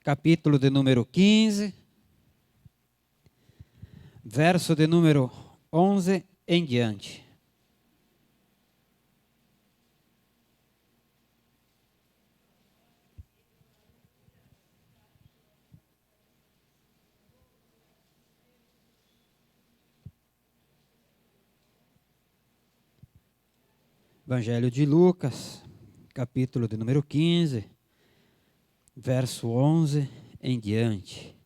capítulo de número 15, verso de número 11 em diante. Evangelho de Lucas, capítulo de número 15, verso 11 em diante.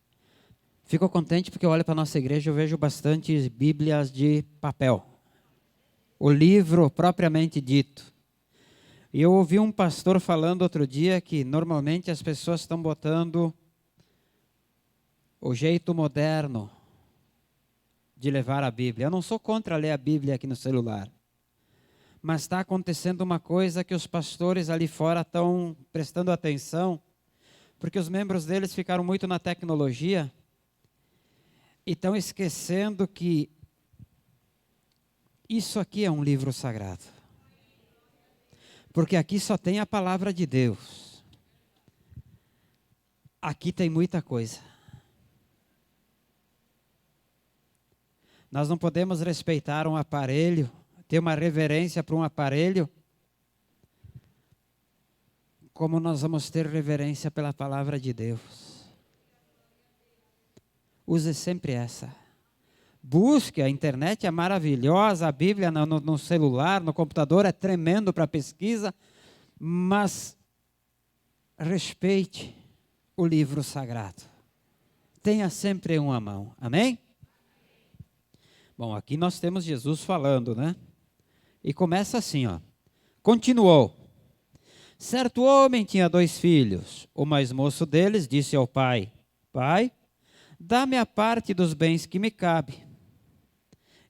Fico contente porque eu olho para a nossa igreja e eu vejo bastante Bíblias de papel. O livro propriamente dito. E eu ouvi um pastor falando outro dia que normalmente as pessoas estão botando o jeito moderno de levar a Bíblia. Eu não sou contra ler a Bíblia aqui no celular. Mas está acontecendo uma coisa que os pastores ali fora estão prestando atenção, porque os membros deles ficaram muito na tecnologia e estão esquecendo que isso aqui é um livro sagrado. Porque aqui só tem a palavra de Deus. Aqui tem muita coisa. Nós não podemos respeitar um aparelho, ter uma reverência para um aparelho, como nós vamos ter reverência pela palavra de Deus. Use sempre essa. Busque, a internet é maravilhosa, a Bíblia no celular, no computador é tremendo para pesquisa, mas respeite o livro sagrado. Tenha sempre um à mão. Amém? Bom, aqui nós temos Jesus falando, né? E começa assim, ó. Continuou. Certo homem tinha 2 filhos. O mais moço deles disse ao pai: Pai, dá-me a parte dos bens que me cabe.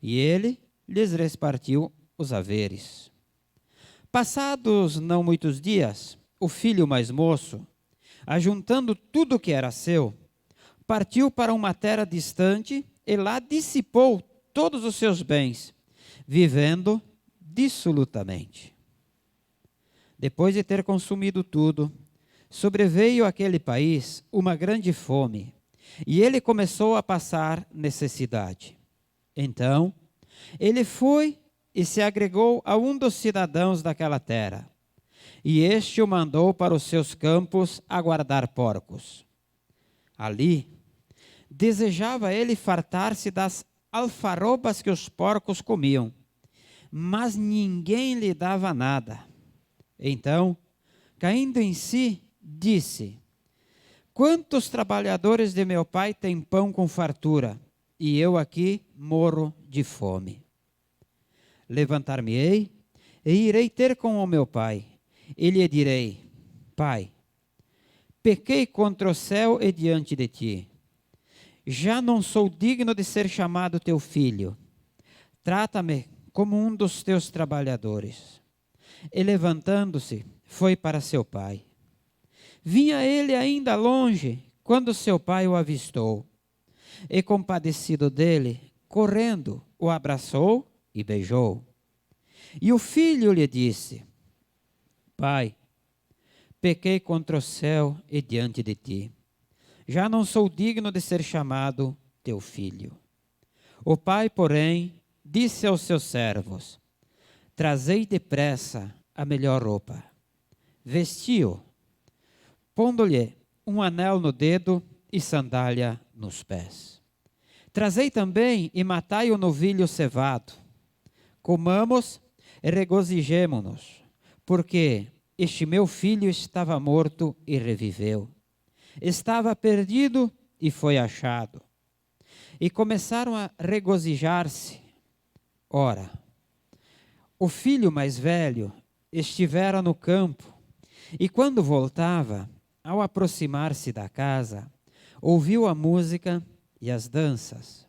E ele lhes repartiu os haveres. Passados não muitos dias, o filho mais moço, ajuntando tudo o que era seu, partiu para uma terra distante e lá dissipou todos os seus bens, vivendo dissolutamente. Depois de ter consumido tudo, sobreveio àquele país uma grande fome, e ele começou a passar necessidade. Então, ele foi e se agregou a um dos cidadãos daquela terra, e este o mandou para os seus campos a guardar porcos. Ali, desejava ele fartar-se das alfarrobas que os porcos comiam, mas ninguém lhe dava nada. Então, caindo em si, disse: Quantos trabalhadores de meu pai têm pão com fartura, e eu aqui morro de fome. Levantar-me-ei e irei ter com o meu pai, e lhe direi: Pai, pequei contra o céu e diante de ti. Já não sou digno de ser chamado teu filho. Trata-me como um dos teus trabalhadores. E levantando-se, foi para seu pai. Vinha ele ainda longe, quando seu pai o avistou. E compadecido dele, correndo, o abraçou e beijou. E o filho lhe disse: Pai, pequei contra o céu e diante de ti. Já não sou digno de ser chamado teu filho. O pai, porém, disse aos seus servos: Trazei depressa a melhor roupa. Vestiu, pondo-lhe um anel no dedo e sandália nos pés. Trazei também e matai o novilho cevado. Comamos e regozijemo-nos, porque este meu filho estava morto e reviveu. Estava perdido e foi achado. E começaram a regozijar-se. Ora, o filho mais velho estivera no campo, e quando voltava, ao aproximar-se da casa, ouviu a música e as danças.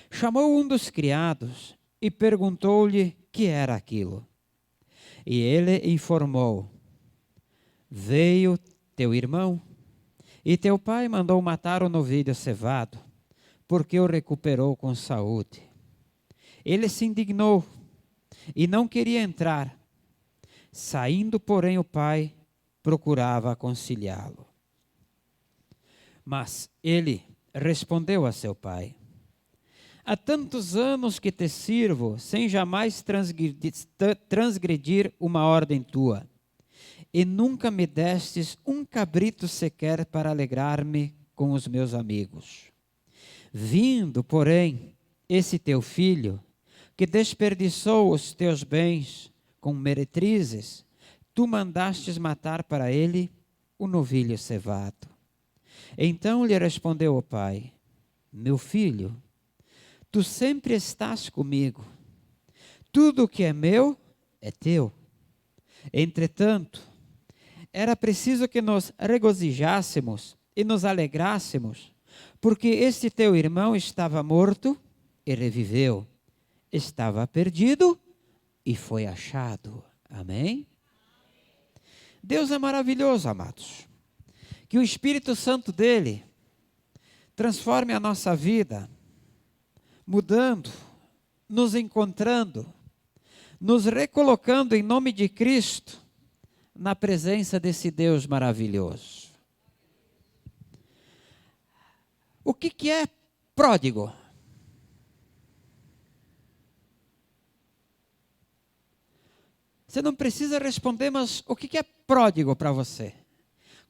Chamou um dos criados e perguntou-lhe que era aquilo. E ele informou: Veio teu irmão, e teu pai mandou matar o novilho cevado, porque o recuperou com saúde. Ele se indignou e não queria entrar. Saindo, porém, o pai procurava aconselhá-lo. Mas ele respondeu a seu pai: há tantos anos que te sirvo, sem jamais transgredir uma ordem tua, e nunca me destes um cabrito sequer para alegrar-me com os meus amigos. Vindo, porém, esse teu filho, que desperdiçou os teus bens com meretrizes, tu mandastes matar para ele o novilho cevado. Então lhe respondeu o pai: meu filho, tu sempre estás comigo. Tudo o que é meu é teu. Entretanto, era preciso que nos regozijássemos e nos alegrássemos, porque este teu irmão estava morto e reviveu, estava perdido e foi achado. Amém? Deus é maravilhoso, amados. Que o Espírito Santo dele transforme a nossa vida, mudando, nos encontrando, nos recolocando em nome de Cristo na presença desse Deus maravilhoso. O que é pródigo? Você não precisa responder, mas o que é pródigo para você?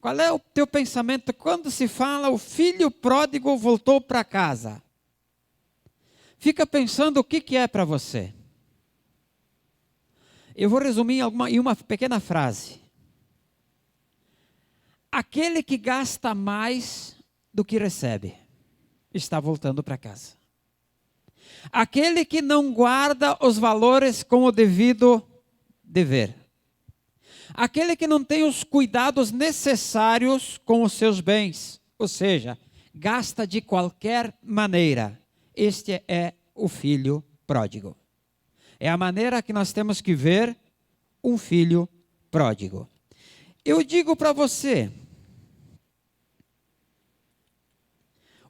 Qual é o teu pensamento quando se fala o filho pródigo voltou para casa? Fica pensando o que é para você. Eu vou resumir em uma pequena frase. Aquele que gasta mais do que recebe, está voltando para casa. Aquele que não guarda os valores com o devido dever. Aquele que não tem os cuidados necessários com os seus bens, ou seja, gasta de qualquer maneira. Este é o filho pródigo. É a maneira que nós temos que ver um filho pródigo. Eu digo para você,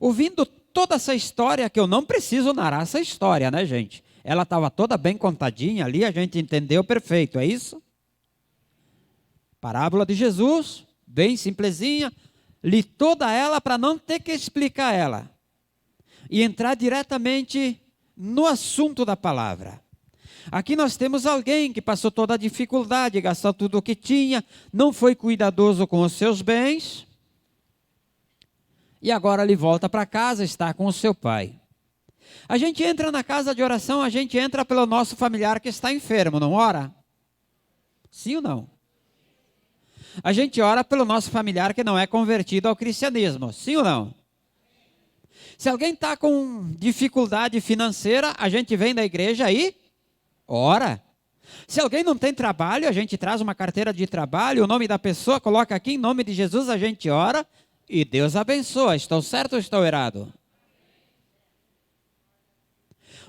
ouvindo toda essa história, que eu não preciso narrar essa história, né, gente? Ela estava toda bem contadinha ali, a gente entendeu perfeito, é isso? Parábola de Jesus, bem simplesinha, li toda ela para não ter que explicar ela. E entrar diretamente no assunto da palavra. Aqui nós temos alguém que passou toda a dificuldade, gastou tudo o que tinha, não foi cuidadoso com os seus bens, e agora ele volta para casa, está com o seu pai. A gente entra na casa de oração, a gente entra pelo nosso familiar que está enfermo, não ora? Sim ou não? A gente ora pelo nosso familiar que não é convertido ao cristianismo, sim ou não? Se alguém está com dificuldade financeira, a gente vem da igreja e ora. Se alguém não tem trabalho, a gente traz uma carteira de trabalho, o nome da pessoa, coloca aqui em nome de Jesus, a gente ora e Deus abençoa. Estou certo ou estou errado?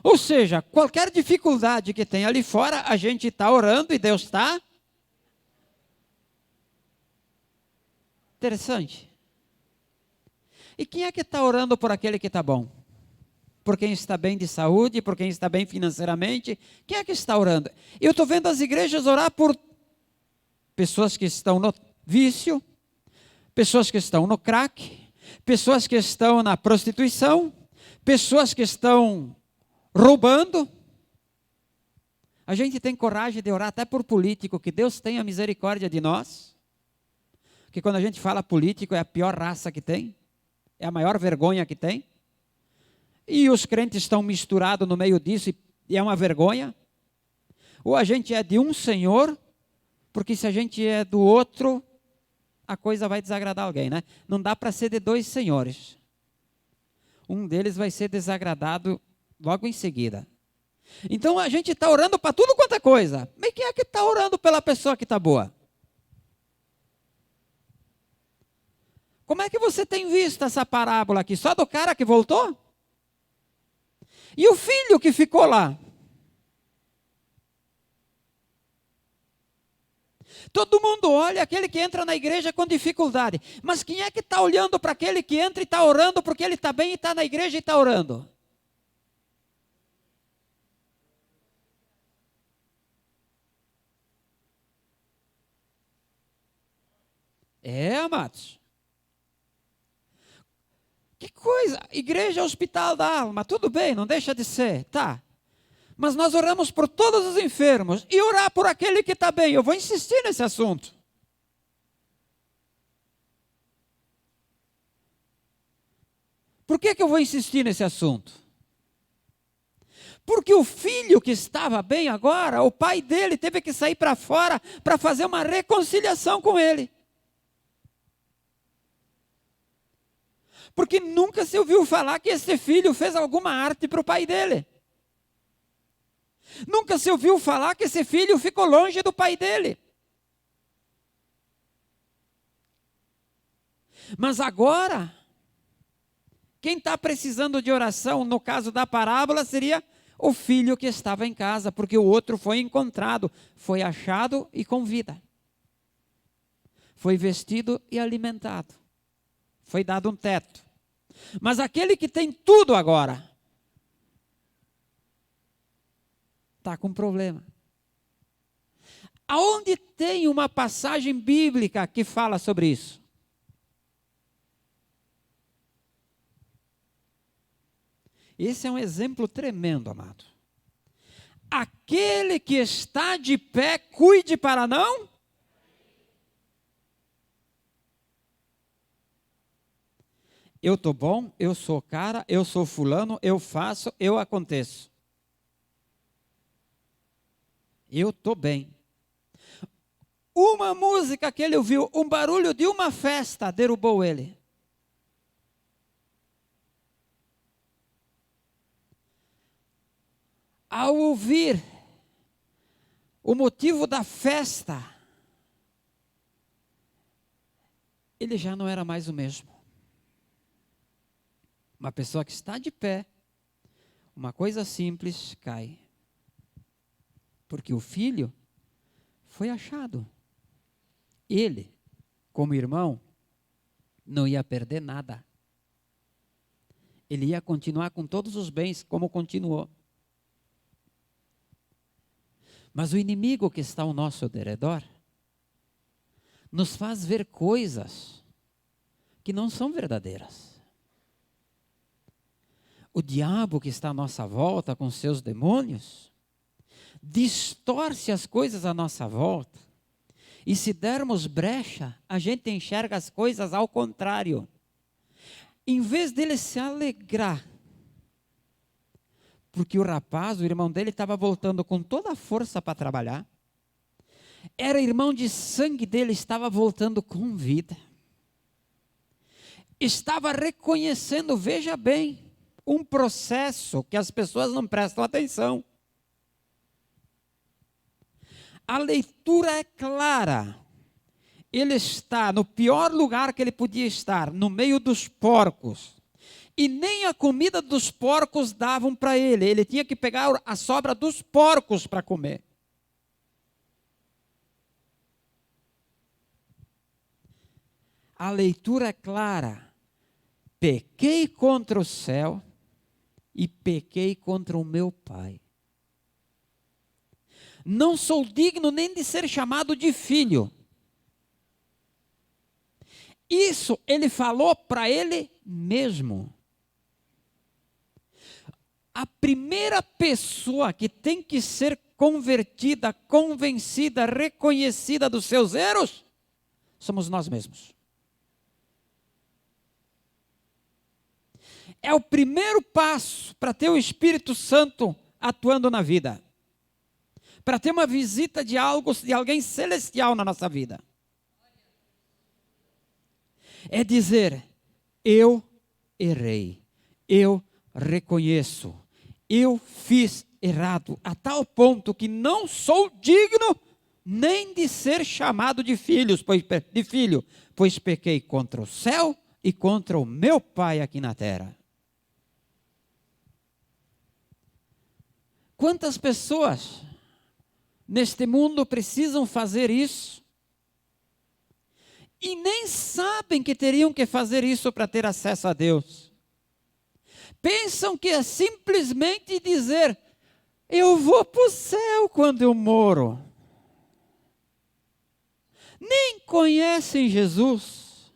Ou seja, qualquer dificuldade que tem ali fora, a gente está orando e Deus está. Interessante. E quem é que está orando por aquele que está bom? Por quem está bem de saúde, por quem está bem financeiramente? Quem é que está orando? Eu estou vendo as igrejas orar por pessoas que estão no vício, pessoas que estão no crack, pessoas que estão na prostituição, pessoas que estão roubando. A gente tem coragem de orar até por político, que Deus tenha misericórdia de nós. Porque quando a gente fala político é a pior raça que tem, é a maior vergonha que tem. E os crentes estão misturados no meio disso e é uma vergonha. Ou a gente é de um senhor, porque se a gente é do outro, a coisa vai desagradar alguém, né? Não dá para ser de dois senhores. Um deles vai ser desagradado logo em seguida. Então a gente está orando para tudo quanto é coisa. Mas quem é que está orando pela pessoa que está boa? Como é que você tem visto essa parábola aqui? Só do cara que voltou? E o filho que ficou lá? Todo mundo olha aquele que entra na igreja com dificuldade. Mas quem é que está olhando para aquele que entra e está orando porque ele está bem e está na igreja e está orando? É, amados. coisa, igreja é hospital da alma, tudo bem, não deixa de ser, tá. Mas nós oramos por todos os enfermos, e orar por aquele que está bem, eu vou insistir nesse assunto. Por que eu vou insistir nesse assunto? Porque o filho que estava bem agora, o pai dele teve que sair para fora para fazer uma reconciliação com ele. Porque nunca se ouviu falar que esse filho fez alguma arte para o pai dele. Nunca se ouviu falar que esse filho ficou longe do pai dele. Mas agora, quem está precisando de oração, no caso da parábola, seria o filho que estava em casa, porque o outro foi encontrado, foi achado e com vida. Foi vestido e alimentado. Foi dado um teto. Mas aquele que tem tudo agora, está com problema. Aonde tem uma passagem bíblica que fala sobre isso? Esse é um exemplo tremendo, amado. Aquele que está de pé, cuide para não. Eu estou bom, eu sou cara, eu sou fulano, eu faço, eu aconteço. Eu estou bem. Uma música que ele ouviu, um barulho de uma festa, derrubou ele. Ao ouvir o motivo da festa, ele já não era mais o mesmo. Uma pessoa que está de pé, uma coisa simples, cai. Porque o filho foi achado. Ele, como irmão, não ia perder nada. Ele ia continuar com todos os bens, como continuou. Mas o inimigo que está ao nosso derredor nos faz ver coisas que não são verdadeiras. O diabo que está à nossa volta com seus demônios distorce as coisas à nossa volta. E se dermos brecha, a gente enxerga as coisas ao contrário. Em vez dele se alegrar, porque o rapaz, o irmão dele, estava voltando com toda a força para trabalhar. Era irmão de sangue dele, estava voltando com vida. Estava reconhecendo, veja bem, um processo que as pessoas não prestam atenção. A leitura é clara. Ele está no pior lugar que ele podia estar, no meio dos porcos. E nem a comida dos porcos davam para ele. Ele tinha que pegar a sobra dos porcos para comer. A leitura é clara. Pequei contra o céu e pequei contra o meu Pai. Não sou digno nem de ser chamado de filho. Isso ele falou para ele mesmo. A primeira pessoa que tem que ser convertida, convencida, reconhecida dos seus erros, somos nós mesmos. É o primeiro passo para ter o Espírito Santo atuando na vida. Para ter uma visita de alguém celestial na nossa vida. É dizer, eu errei, eu reconheço, eu fiz errado, a tal ponto que não sou digno nem de ser chamado de filho, pois pequei contra o céu e contra o meu Pai aqui na terra. Quantas pessoas neste mundo precisam fazer isso e nem sabem que teriam que fazer isso para ter acesso a Deus? Pensam que é simplesmente dizer, eu vou para o céu quando eu moro. Nem conhecem Jesus.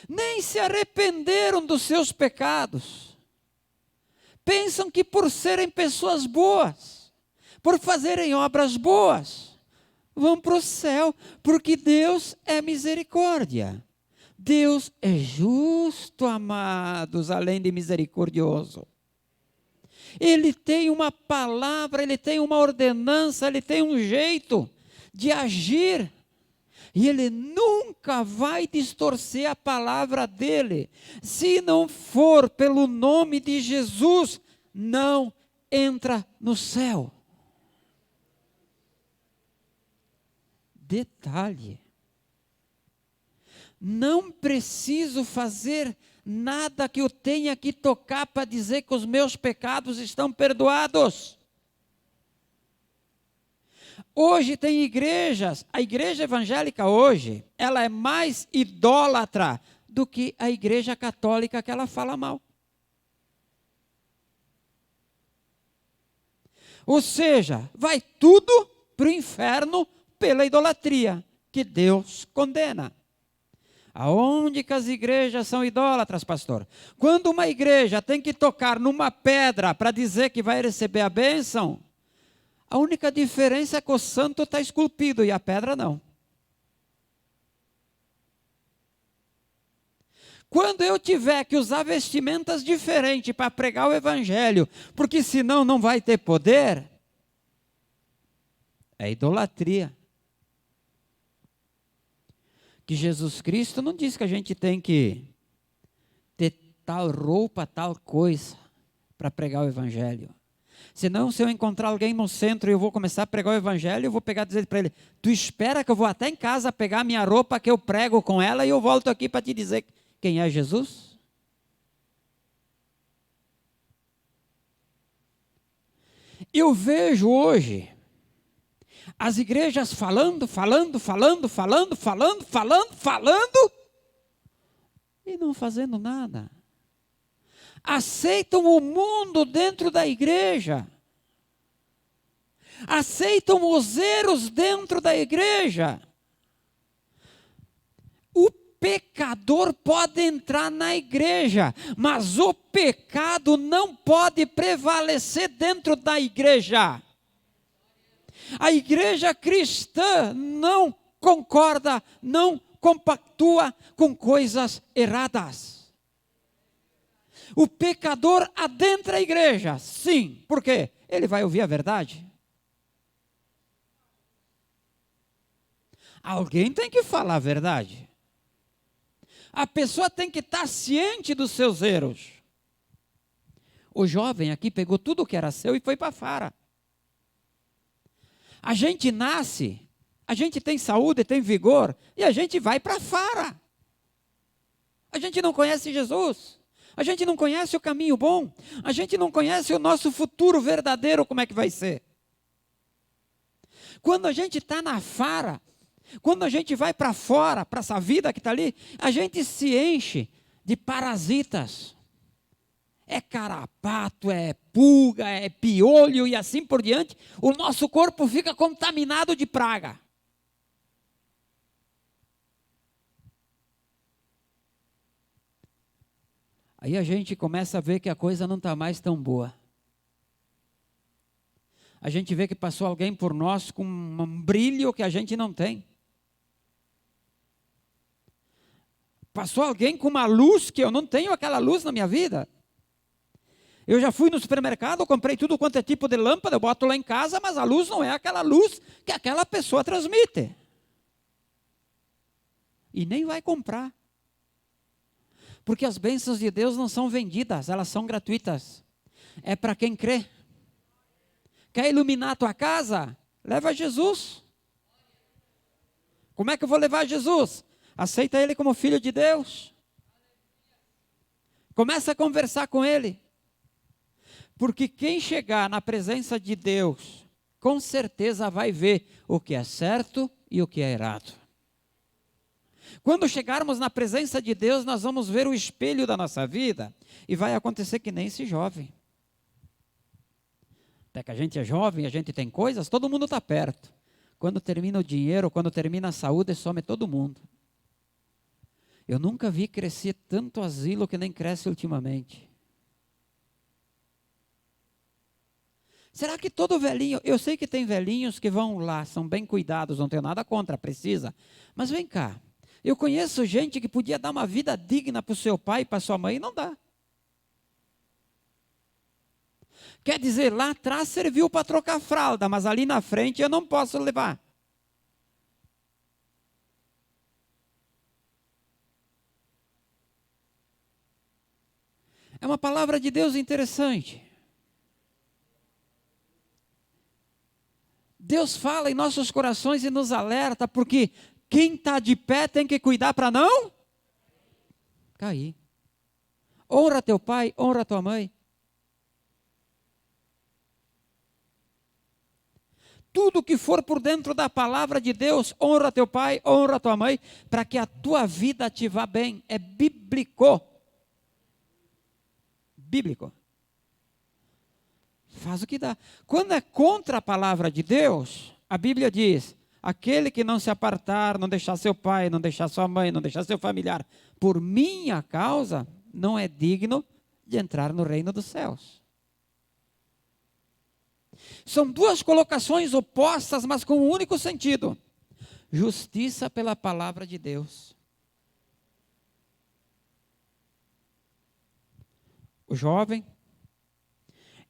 nem se arrependeram dos seus pecados. Pensam que por serem pessoas boas, por fazerem obras boas, vão para o céu, porque Deus é misericórdia. Deus é justo, amados, além de misericordioso. Ele tem uma palavra, ele tem uma ordenança, ele tem um jeito de agir. E ele nunca vai distorcer a palavra dele. Se não for pelo nome de Jesus, não entra no céu. Detalhe. Não preciso fazer nada que eu tenha que tocar para dizer que os meus pecados estão perdoados. Hoje tem igrejas, a igreja evangélica hoje, ela é mais idólatra do que a igreja católica que ela fala mal. Ou seja, vai tudo para o inferno pela idolatria, que Deus condena. Aonde que as igrejas são idólatras, pastor? Quando uma igreja tem que tocar numa pedra para dizer que vai receber a bênção, a única diferença é que o santo está esculpido e a pedra não. Quando eu tiver que usar vestimentas diferentes para pregar o evangelho, porque senão não vai ter poder, é idolatria. Que Jesus Cristo não diz que a gente tem que ter tal roupa, tal coisa para pregar o evangelho. Senão, se eu encontrar alguém no centro e eu vou começar a pregar o evangelho, eu vou pegar e dizer para ele, tu espera que eu vou até em casa pegar minha roupa que eu prego com ela e eu volto aqui para te dizer quem é Jesus? Eu vejo hoje as igrejas falando e não fazendo nada. Aceitam o mundo dentro da igreja. Aceitam os erros dentro da igreja. O pecador pode entrar na igreja, mas o pecado não pode prevalecer dentro da igreja. A igreja cristã não concorda, não compactua com coisas erradas. O pecador adentra a igreja, sim. Por quê? Ele vai ouvir a verdade. Alguém tem que falar a verdade. A pessoa tem que estar ciente dos seus erros. O jovem aqui pegou tudo o que era seu e foi para fora. A gente nasce, a gente tem saúde, tem vigor, e a gente vai para fora. A gente não conhece Jesus. A gente não conhece o caminho bom. A gente não conhece o nosso futuro verdadeiro, como é que vai ser. Quando a gente está na fara, quando a gente vai para fora, para essa vida que está ali, a gente se enche de parasitas. É carrapato, é pulga, é piolho e assim por diante. O nosso corpo fica contaminado de praga. Aí a gente começa a ver que a coisa não está mais tão boa. A gente vê que passou alguém por nós com um brilho que a gente não tem. Passou alguém com uma luz que eu não tenho aquela luz na minha vida. Eu já fui no supermercado, comprei tudo quanto é tipo de lâmpada, eu boto lá em casa, mas a luz não é aquela luz que aquela pessoa transmite. E nem vai comprar. Porque as bênçãos de Deus não são vendidas, elas são gratuitas. É para quem crê. Quer iluminar a tua casa? Leva Jesus. Como é que eu vou levar Jesus? Aceita Ele como Filho de Deus. Começa a conversar com Ele. Porque quem chegar na presença de Deus, com certeza vai ver o que é certo e o que é errado. Quando chegarmos na presença de Deus, nós vamos ver o espelho da nossa vida e vai acontecer que nem esse jovem. Até que a gente é jovem, a gente tem coisas, todo mundo está perto. Quando termina o dinheiro, quando termina a saúde, some todo mundo. Eu nunca vi crescer tanto asilo que nem cresce ultimamente. Será que todo velhinho... Eu sei que tem velhinhos que vão lá, são bem cuidados, não tenho nada contra, precisa. Mas vem cá, eu conheço gente que podia dar uma vida digna para o seu pai e para sua mãe e não dá. Quer dizer, lá atrás serviu para trocar fralda, mas ali na frente eu não posso levar. É uma palavra de Deus interessante. Deus fala em nossos corações e nos alerta, porque quem está de pé tem que cuidar para não cair. Honra teu pai, honra tua mãe. Tudo que for por dentro da palavra de Deus, honra teu pai, honra tua mãe, para que a tua vida te vá bem. É bíblico. Bíblico. Faz o que dá. Quando é contra a palavra de Deus, a Bíblia diz: aquele que não se apartar, não deixar seu pai, não deixar sua mãe, não deixar seu familiar, por minha causa, não é digno de entrar no reino dos céus. São duas colocações opostas, mas com um único sentido: justiça pela palavra de Deus. O jovem,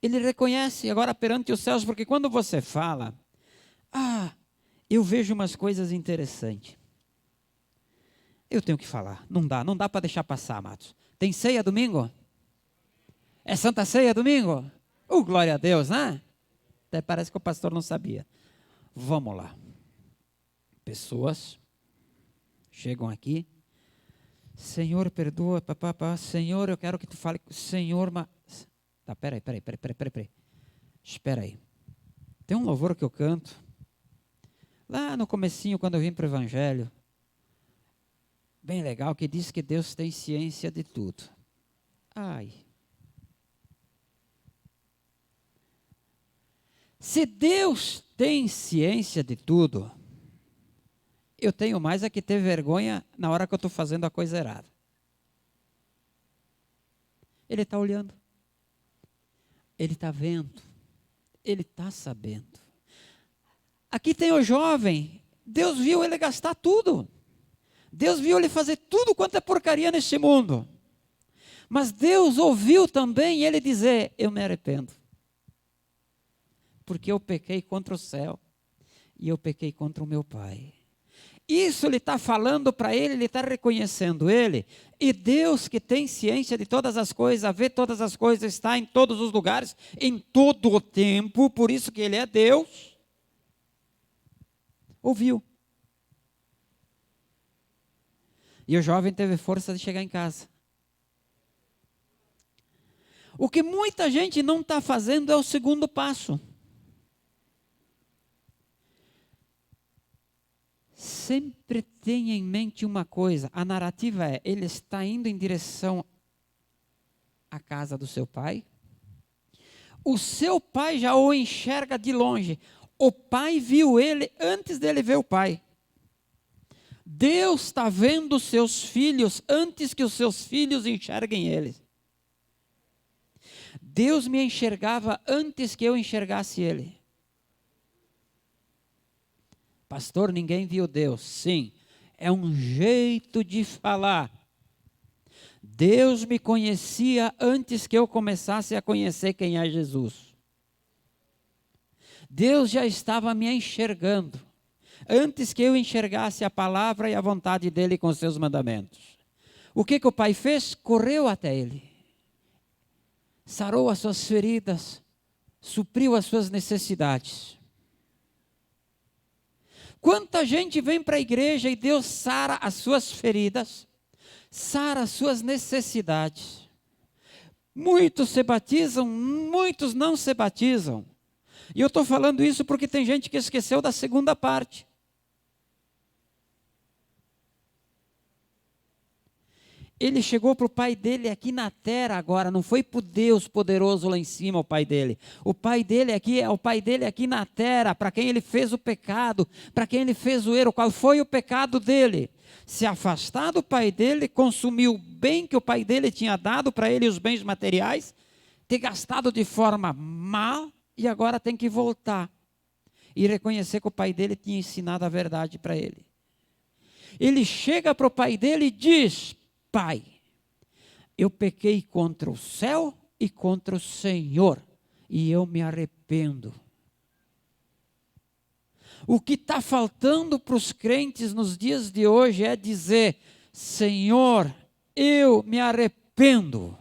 ele reconhece agora perante os céus, porque quando você fala, eu vejo umas coisas interessantes. Eu tenho que falar, não dá para deixar passar, Matos. Tem ceia domingo? É Santa Ceia domingo? Glória a Deus, né? Até parece que o pastor não sabia. Vamos lá. Pessoas chegam aqui. Senhor, perdoa, papá. Senhor, eu quero que tu fale. Senhor, Tá, peraí. Espera aí. Tem um louvor que eu canto. Lá no comecinho, quando eu vim para o Evangelho. Bem legal, que diz que Deus tem ciência de tudo. Se Deus tem ciência de tudo, eu tenho mais é que ter vergonha na hora que eu estou fazendo a coisa errada. Ele está olhando. Ele está vendo. Ele está sabendo. Aqui tem o jovem. Deus viu ele gastar tudo. Deus viu ele fazer tudo quanto é porcaria neste mundo. Mas Deus ouviu também ele dizer: eu me arrependo. Porque eu pequei contra o céu. E eu pequei contra o meu pai. Isso ele está falando para ele está reconhecendo ele. E Deus, que tem ciência de todas as coisas, vê todas as coisas, está em todos os lugares, em todo o tempo, por isso que ele é Deus, ouviu. E o jovem teve força de chegar em casa. O que muita gente não está fazendo é o segundo passo. Sempre tenha em mente uma coisa, a narrativa é, ele está indo em direção à casa do seu pai. O seu pai já o enxerga de longe. O pai viu ele antes dele ver o pai. Deus está vendo os seus filhos antes que os seus filhos enxerguem eles. Deus me enxergava antes que eu enxergasse ele. Pastor, ninguém viu Deus. Sim, é um jeito de falar. Deus me conhecia antes que eu começasse a conhecer quem é Jesus. Deus já estava me enxergando antes que eu enxergasse a palavra e a vontade dele com seus mandamentos. O que o pai fez? Correu até ele. Sarou as suas feridas, supriu as suas necessidades. Quanta gente vem para a igreja e Deus sara as suas feridas, sara as suas necessidades. Muitos se batizam, muitos não se batizam. E eu estou falando isso porque tem gente que esqueceu da segunda parte. Ele chegou para o pai dele aqui na terra agora, não foi para o Deus poderoso lá em cima, o pai dele. O pai dele aqui é o pai dele aqui na terra, para quem ele fez o pecado, para quem ele fez o erro. Qual foi o pecado dele? Se afastar do pai dele, consumir o bem que o pai dele tinha dado para ele, os bens materiais, ter gastado de forma má e agora tem que voltar e reconhecer que o pai dele tinha ensinado a verdade para ele. Ele chega para o pai dele e diz: pai, eu pequei contra o céu e contra o Senhor, e eu me arrependo. O que está faltando para os crentes nos dias de hoje é dizer: Senhor, eu me arrependo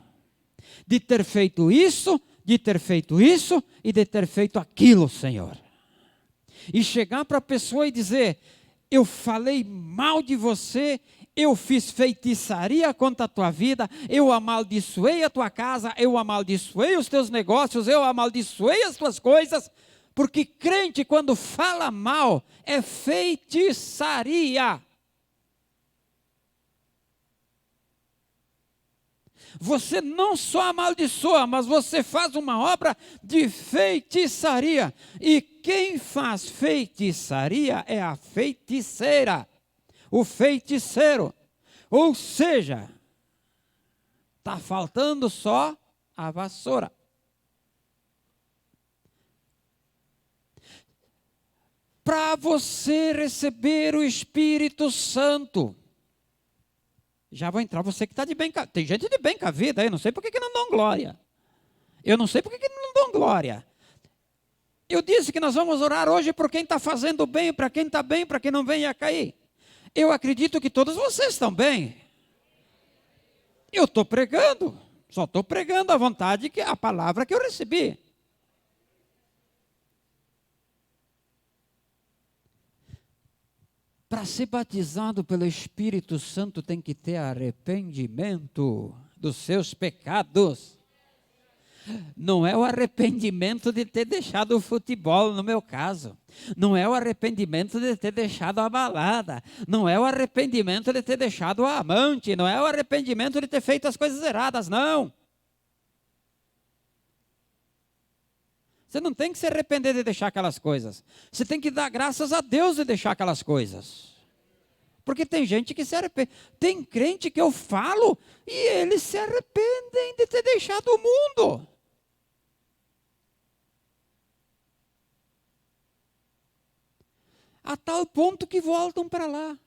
de ter feito isso, de ter feito isso e de ter feito aquilo, Senhor. E chegar para a pessoa e dizer: eu falei mal de você, eu fiz feitiçaria contra a tua vida, eu amaldiçoei a tua casa, eu amaldiçoei os teus negócios, eu amaldiçoei as tuas coisas, porque crente quando fala mal é feitiçaria. Você não só amaldiçoa, mas você faz uma obra de feitiçaria. E quem faz feitiçaria é a feiticeira, o feiticeiro. Ou seja, está faltando só a vassoura. Para você receber o Espírito Santo, já vou entrar, você que está de bem, tem gente de bem com a vida, eu não sei por que não dão glória. Eu não sei por que não dão glória. Eu disse que nós vamos orar hoje por quem está fazendo bem, para quem está bem, para quem não venha a cair. Eu acredito que todos vocês estão bem. Eu estou pregando, só estou pregando a vontade, que a palavra que eu recebi. Para ser batizado pelo Espírito Santo tem que ter arrependimento dos seus pecados. Não é o arrependimento de ter deixado o futebol, no meu caso. Não é o arrependimento de ter deixado a balada. Não é o arrependimento de ter deixado o amante. Não é o arrependimento de ter feito as coisas erradas, não. Você não tem que se arrepender de deixar aquelas coisas. Você tem que dar graças a Deus de deixar aquelas coisas. Porque tem gente que se arrepende. Tem crente que eu falo e eles se arrependem de ter deixado o mundo. A tal ponto que voltam para lá.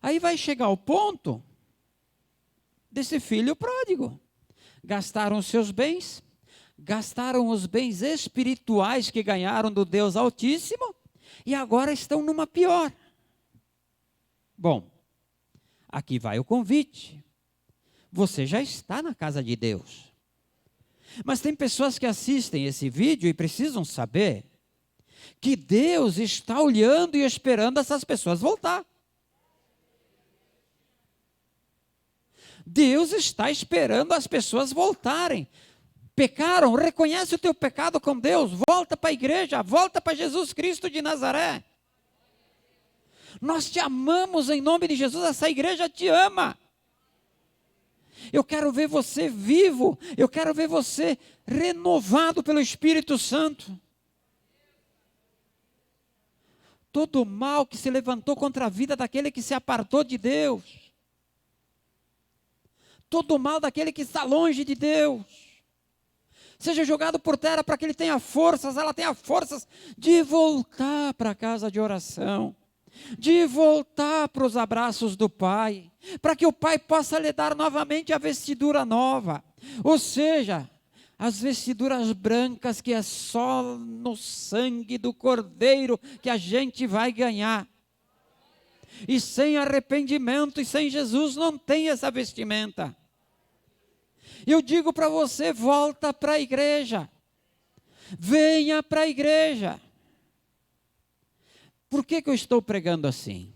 Aí vai chegar o ponto desse filho pródigo. Gastaram os seus bens, gastaram os bens espirituais que ganharam do Deus Altíssimo e agora estão numa pior. Bom, aqui vai o convite. Você já está na casa de Deus. Mas tem pessoas que assistem esse vídeo e precisam saber que Deus está olhando e esperando essas pessoas voltar. Deus está esperando as pessoas voltarem. Pecaram, reconhece o teu pecado com Deus, volta para a igreja, volta para Jesus Cristo de Nazaré. Nós te amamos em nome de Jesus, essa igreja te ama. Eu quero ver você vivo, eu quero ver você renovado pelo Espírito Santo. Todo o mal que se levantou contra a vida daquele que se apartou de Deus, todo o mal daquele que está longe de Deus, seja jogado por terra para que ele tenha forças, ela tenha forças de voltar para a casa de oração, de voltar para os abraços do Pai, para que o Pai possa lhe dar novamente a vestidura nova, ou seja, as vestiduras brancas que é só no sangue do Cordeiro que a gente vai ganhar. E sem arrependimento e sem Jesus não tem essa vestimenta. Eu digo para você, volta para a igreja. Venha para a igreja. Por que eu estou pregando assim?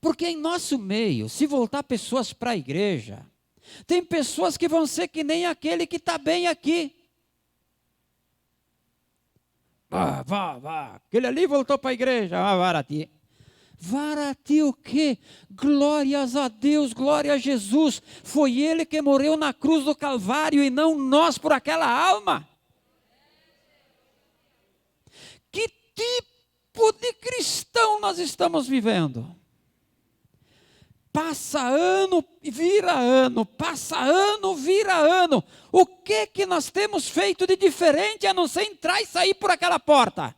Porque em nosso meio, se voltar pessoas para a igreja, tem pessoas que vão ser que nem aquele que está bem aqui. Vá, aquele ali voltou para a igreja, baratinho. Vara a ti o quê? Glórias a Deus, glória a Jesus. Foi Ele que morreu na cruz do Calvário e não nós por aquela alma. Que tipo de cristão nós estamos vivendo? Passa ano, vira ano, passa ano, vira ano. O que nós temos feito de diferente a não ser entrar e sair por aquela porta?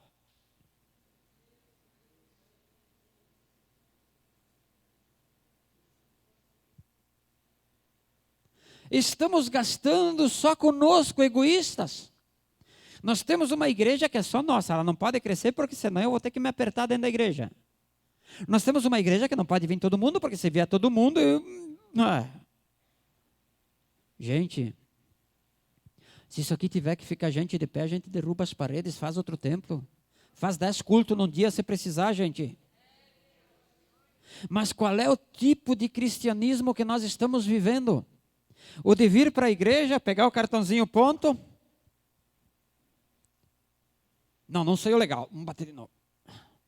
Estamos gastando só conosco, egoístas. Nós temos uma igreja que é só nossa, ela não pode crescer porque senão eu vou ter que me apertar dentro da igreja. Nós temos uma igreja que não pode vir todo mundo, porque se vier todo mundo, Gente, se isso aqui tiver que ficar gente de pé, a gente derruba as paredes, faz outro templo. Faz 10 cultos num dia se precisar, gente. Mas qual é o tipo de cristianismo que nós estamos vivendo? O de vir para a igreja, pegar o cartãozinho ponto. Não sou eu legal, vamos bater de novo.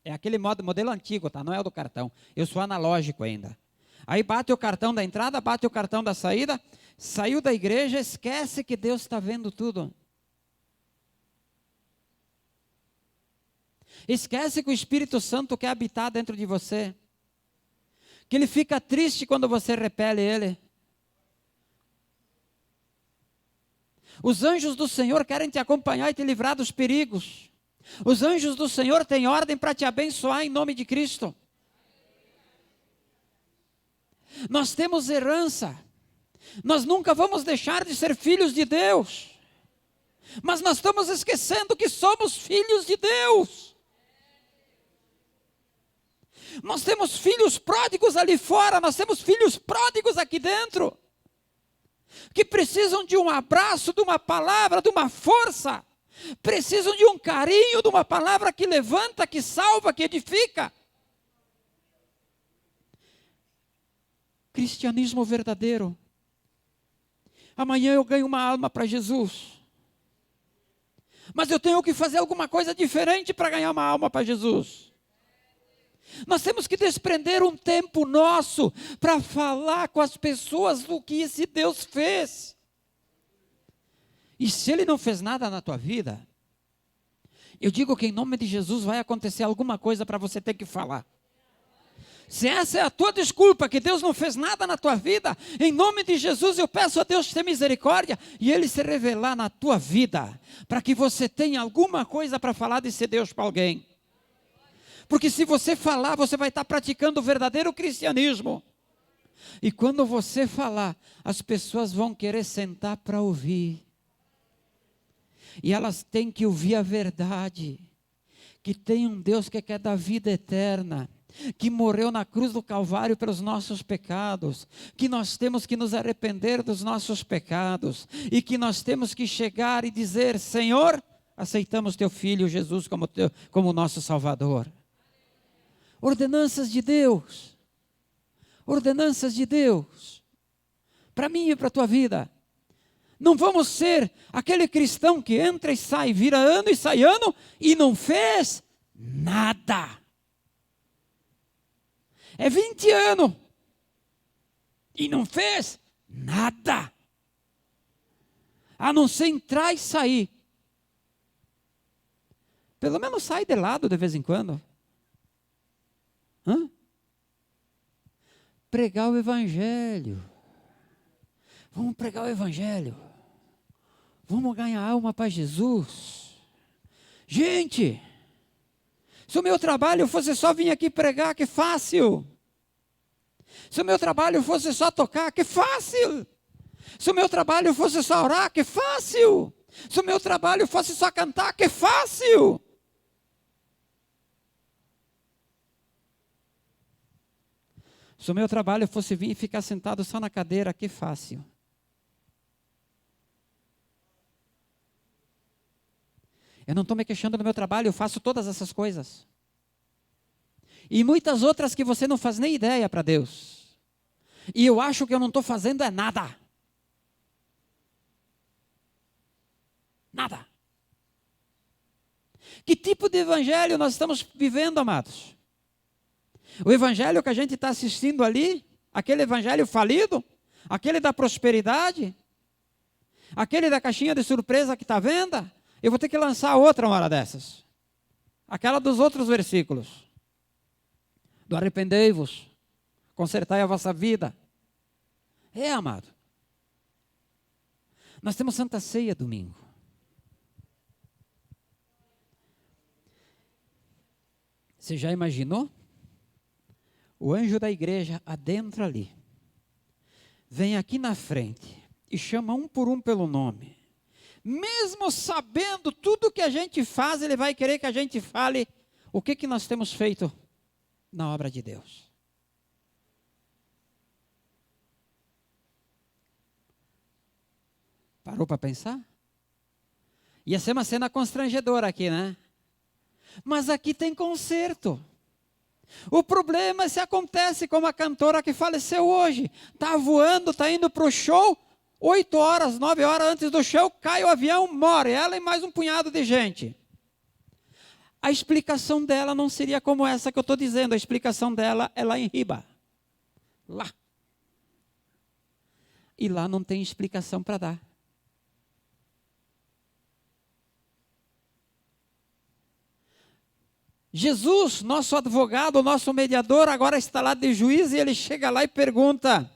É aquele modelo antigo, tá? Não é o do cartão. Eu sou analógico ainda. Aí bate o cartão da entrada, bate o cartão da saída. Saiu da igreja, esquece que Deus está vendo tudo. Esquece que o Espírito Santo quer habitar dentro de você. Que ele fica triste quando você repele ele. Os anjos do Senhor querem te acompanhar e te livrar dos perigos. Os anjos do Senhor têm ordem para te abençoar em nome de Cristo. Nós temos herança. Nós nunca vamos deixar de ser filhos de Deus. Mas nós estamos esquecendo que somos filhos de Deus. Nós temos filhos pródigos ali fora, nós temos filhos pródigos aqui dentro. Que precisam de um abraço, de uma palavra, de uma força. Precisam de um carinho, de uma palavra que levanta, que salva, que edifica. Cristianismo verdadeiro. Amanhã eu ganho uma alma para Jesus. Mas eu tenho que fazer alguma coisa diferente para ganhar uma alma para Jesus. Nós temos que desprender um tempo nosso para falar com as pessoas do que esse Deus fez. E se Ele não fez nada na tua vida, eu digo que em nome de Jesus vai acontecer alguma coisa para você ter que falar. Se essa é a tua desculpa, que Deus não fez nada na tua vida, em nome de Jesus eu peço a Deus ter misericórdia e Ele se revelar na tua vida, para que você tenha alguma coisa para falar desse Deus para alguém. Porque se você falar, você vai estar praticando o verdadeiro cristianismo. E quando você falar, as pessoas vão querer sentar para ouvir. E elas têm que ouvir a verdade. Que tem um Deus que quer dar vida eterna. Que morreu na cruz do Calvário pelos nossos pecados. Que nós temos que nos arrepender dos nossos pecados. E que nós temos que chegar e dizer: Senhor, aceitamos teu Filho Jesus como nosso Salvador. Ordenanças de Deus. Ordenanças de Deus. Para mim e para a tua vida. Não vamos ser aquele cristão que entra e sai, vira ano e sai ano e não fez nada. É 20 anos e não fez nada. A não ser entrar e sair. Pelo menos sai de lado de vez em quando. Pregar o Evangelho. Vamos pregar o Evangelho. Vamos ganhar alma para Jesus. Gente, se o meu trabalho fosse só vir aqui pregar, que fácil. Se o meu trabalho fosse só tocar, que fácil. Se o meu trabalho fosse só orar, que fácil. Se o meu trabalho fosse só cantar, que fácil. Se o meu trabalho fosse vir e ficar sentado só na cadeira, que fácil. Eu não estou me queixando do meu trabalho, eu faço todas essas coisas. E muitas outras que você não faz nem ideia para Deus. E eu acho que eu não estou fazendo é nada. Nada. Que tipo de evangelho nós estamos vivendo, amados? O evangelho que a gente está assistindo ali, aquele evangelho falido, aquele da prosperidade, aquele da caixinha de surpresa que está à venda, eu vou ter que lançar outra uma hora dessas. Aquela dos outros versículos. Do arrependei-vos, consertai a vossa vida. Amado. Nós temos Santa Ceia domingo. Você já imaginou? O anjo da igreja adentra ali. Vem aqui na frente e chama um por um pelo nome. Mesmo sabendo tudo que a gente faz, ele vai querer que a gente fale o que nós temos feito na obra de Deus. Parou para pensar? Ia ser uma cena constrangedora aqui, né? Mas aqui tem conserto. O problema é se acontece como a cantora que faleceu hoje. Está voando, está indo para o show, 8 horas, 9 horas antes do show, cai o avião, morre ela e mais um punhado de gente. A explicação dela não seria como essa que eu estou dizendo. A explicação dela é lá em Riba. Lá. E lá não tem explicação para dar. Jesus, nosso advogado, nosso mediador, agora está lá de juiz e ele chega lá e pergunta: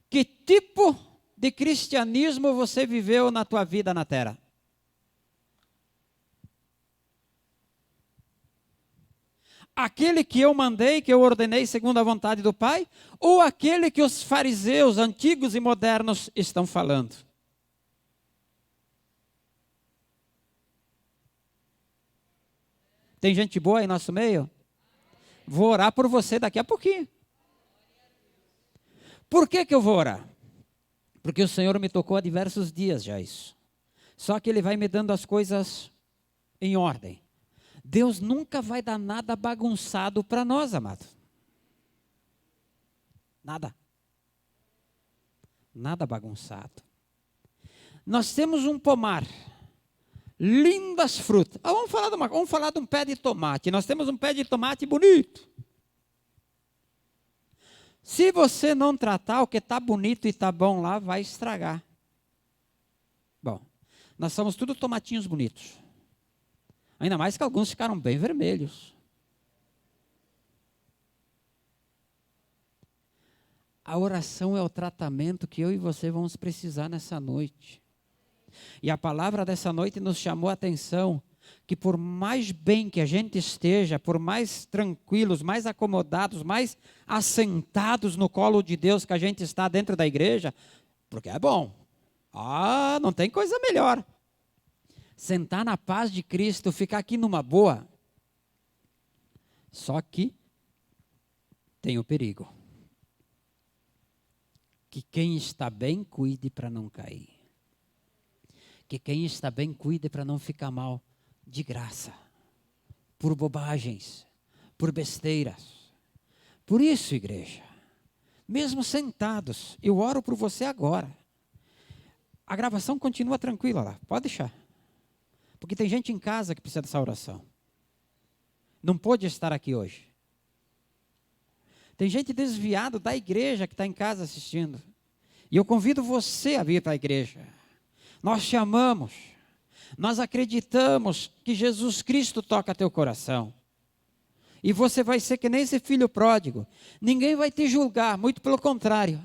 que tipo de cristianismo você viveu na tua vida na terra? Aquele que eu mandei, que eu ordenei segundo a vontade do Pai, ou aquele que os fariseus antigos e modernos estão falando? Tem gente boa aí no nosso meio? Vou orar por você daqui a pouquinho. Por que eu vou orar? Porque o Senhor me tocou há diversos dias já isso. Só que Ele vai me dando as coisas em ordem. Deus nunca vai dar nada bagunçado para nós, amado. Nada. Nada bagunçado. Nós temos um pomar. Lindas frutas. Vamos falar de um pé de tomate. Nós temos um pé de tomate bonito. Se você não tratar, o que está bonito e está bom lá, vai estragar. Bom, nós somos tudo tomatinhos bonitos. Ainda mais que alguns ficaram bem vermelhos. A oração é o tratamento que eu e você vamos precisar nessa noite. E a palavra dessa noite nos chamou a atenção que por mais bem que a gente esteja, por mais tranquilos, mais acomodados, mais assentados no colo de Deus que a gente está dentro da igreja, porque é bom. Não tem coisa melhor. Sentar na paz de Cristo, ficar aqui numa boa. Só que tem o perigo. Que quem está bem, cuide para não cair. Que quem está bem, cuide para não ficar mal de graça. Por bobagens, por besteiras. Por isso, igreja, mesmo sentados, eu oro por você agora. A gravação continua tranquila lá, pode deixar. Porque tem gente em casa que precisa dessa oração. Não pôde estar aqui hoje. Tem gente desviada da igreja que está em casa assistindo. E eu convido você a vir para a igreja. Nós te amamos. Nós acreditamos que Jesus Cristo toca teu coração. E você vai ser que nem esse filho pródigo. Ninguém vai te julgar, muito pelo contrário.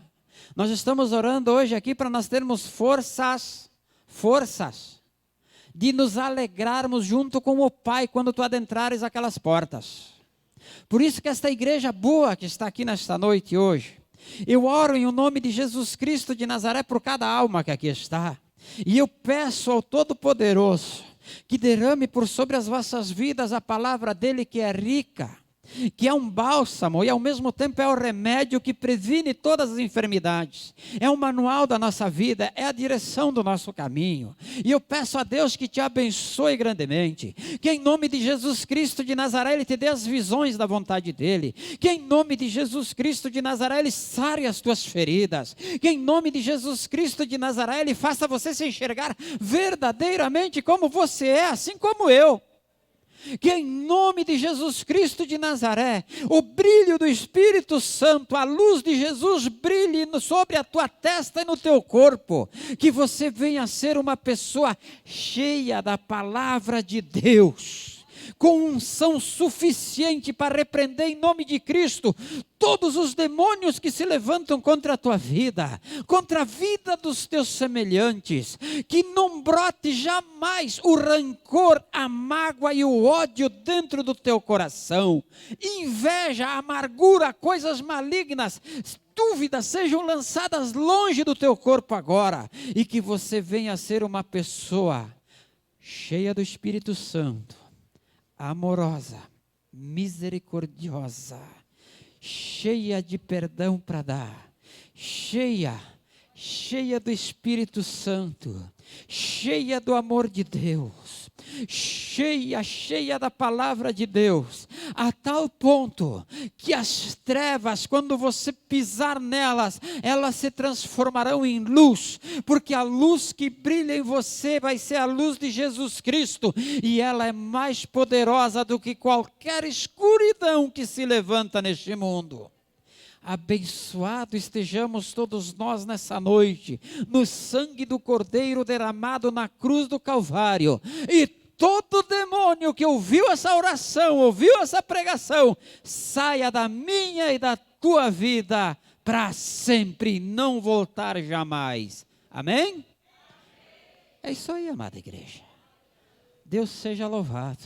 Nós estamos orando hoje aqui para nós termos forças de nos alegrarmos junto com o Pai quando tu adentrares aquelas portas. Por isso que esta igreja boa que está aqui nesta noite hoje, eu oro em o nome de Jesus Cristo de Nazaré por cada alma que aqui está. E eu peço ao Todo-Poderoso que derrame por sobre as vossas vidas a palavra dele que é rica, que é um bálsamo e ao mesmo tempo é o remédio que previne todas as enfermidades. É o manual da nossa vida, é a direção do nosso caminho. E eu peço a Deus que te abençoe grandemente, que em nome de Jesus Cristo de Nazaré Ele te dê as visões da vontade dEle, que em nome de Jesus Cristo de Nazaré Ele sare as tuas feridas, que em nome de Jesus Cristo de Nazaré Ele faça você se enxergar verdadeiramente como você é, assim como eu. que em nome de Jesus Cristo de Nazaré, o brilho do Espírito Santo, a luz de Jesus brilhe sobre a tua testa e no teu corpo, que você venha a ser uma pessoa cheia da palavra de Deus, com unção suficiente para repreender em nome de Cristo todos os demônios que se levantam contra a tua vida, contra a vida dos teus semelhantes, que não brote jamais o rancor, a mágoa e o ódio dentro do teu coração, inveja, amargura, coisas malignas, dúvidas sejam lançadas longe do teu corpo agora, e que você venha a ser uma pessoa cheia do Espírito Santo, amorosa, misericordiosa, cheia de perdão para dar, cheia do Espírito Santo, cheia do amor de Deus, cheia da palavra de Deus, a tal ponto que as trevas, quando você pisar nelas, elas se transformarão em luz, porque a luz que brilha em você vai ser a luz de Jesus Cristo, e ela é mais poderosa do que qualquer escuridão que se levanta neste mundo. Abençoado estejamos todos nós nessa noite, no sangue do Cordeiro derramado na cruz do Calvário, e todo demônio que ouviu essa oração, ouviu essa pregação, saia da minha e da tua vida para sempre e não voltar jamais. Amém? É isso aí, amada igreja. Deus seja louvado.